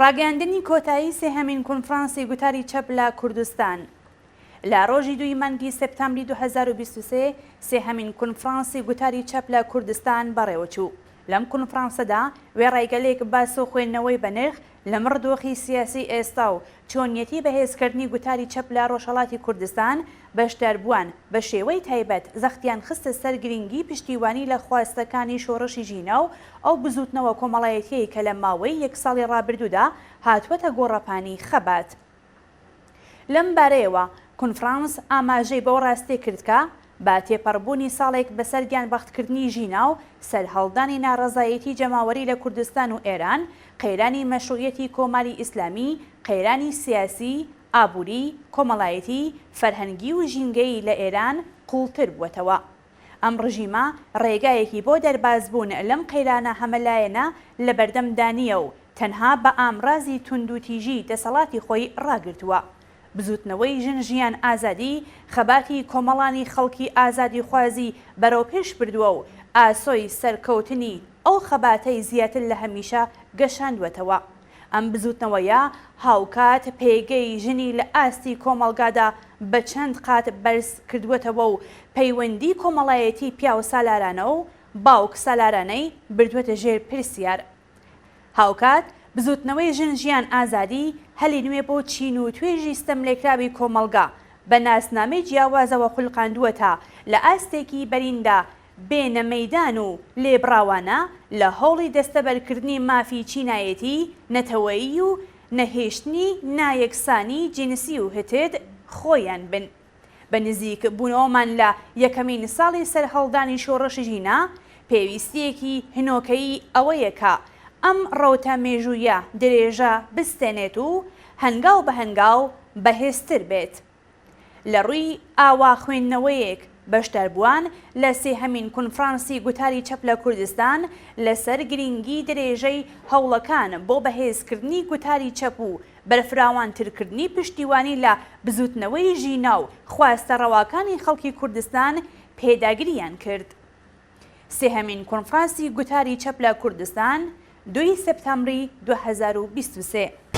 ڕاگەیاندنی کۆتایی سێهەمین کۆنفرانسی گوتاری چەپ لە کوردستان. لە ڕۆژی 2 مانگی سپتامبری 2023 سێهەمین کۆنفرانسی گوتاری چەپ لە کوردستان بەڕێوەچوو. لەم کۆنفرانسەدا وێڕایگەلێک باس و خوێندنەوەی بەنرخ لە مڕدۆخی سیاسی ئێستا و چۆنیەتی بەهێزکردنی گوتاری چەپ لە ڕۆژهەڵاتی کوردستان بەشداربووان بە شێوەی تایبەت زەختیان خستە سەر گرنگی پشتیوانی لە خواستەکانی شۆڕشی ژینە و ئەو بزوتنەوە کۆمەڵایەتیەی کە لە ماوەی 1 ساڵی ڕابردوودا هاتووەتە گۆڕەپانی خەبات. لەم بارەیەوە کۆنفرانس ئاماژەی بەو ڕاستێ کرد کە با تێپەڕبوونی ساڵێک بەسەر گیانبەختکردنی ژینا و سەرهەڵدانی ناڕەزایەتی جەماوەری لە کوردستان و ئێران، قەیرانی مەشروعیەتی کۆماری ئیسلامی، قەیرانی سیاسی، ئابووری، کۆمەڵایەتی، فەرهەنگی و ژینگەی لە ئێران قوڵتر بووەتەوە. ئەم ڕژیمە ڕێگایەکی بۆ دەربازبوون لەم قەیرانە هەمەلایەنە لە بەردەمدانیە و تەنها بە ئامڕازی تونند و تیژی دەسەڵاتی خۆی ڕاگرتووە. بزوتنەوەی ژن ژیان ئازادی خەباتی کۆمەڵانی خەڵکی ئازادی خوازی بەرەوپێش بردووە و ئاسۆی سەرکەوتنی ئەو خەباتەی زیاتر لە هەمیشە گەشاندوێتەوە. ئەم بزوتنەوەیە هاوکات پێگەی ژنی لە ئاستی کۆمەڵگادا بە چەند قات بەرز کردوێتەوە و پەیوەندی کۆمەڵایەتی پیا و سالارانە و باوک سالارانەی بردوێتە ژێر پرسیار. هاوکات بزوتنەوەی ژن ژیان ئازادی هەلی نوێ بۆ چین و توێژی ستەملێکراوی کۆمەڵگا بە ناسنامەی جیاوازەوە خوڵقاندووەتە لە ئاستێکی بەریندا بێنە مەیدان و لێبڕاوانە لە هەوڵی دەستەبەرکردنی مافی چینایەتی، نەتەوەیی و نەهێشتنی نایەکسانی جینسی و هتد خۆیان بن. بە نزیک بوونەوەمان لە یەکەمین ساڵی سەرهەڵدانی شۆڕشی ژینە پێویستیەکی هنۆکەیی ئەوەیە کە ئەم ڕەوتە مێژوویە درێژە بستێنێت و هەنگاو بە هەنگاو بەهێزتر بێت. لە ڕووی ئاوا خوێندنەوەیەک بەشداربووان لە سێهەمین کۆنفرانسی گوتاری چەپ لە کوردستان لەسەر گرنگی درێژەی هەوڵەکان بۆ بەهێزکردنی گوتاری چەپ و بەرفراوانترکردنی پشتیوانی لە بزوتنەوەی ژینا و خواستە ڕەواکانی خەڵکی کوردستان پێداگریان کرد. سێهەمین کۆنفرانسی گوتاری چەپ لە کوردستان 2 سپتامبری 2023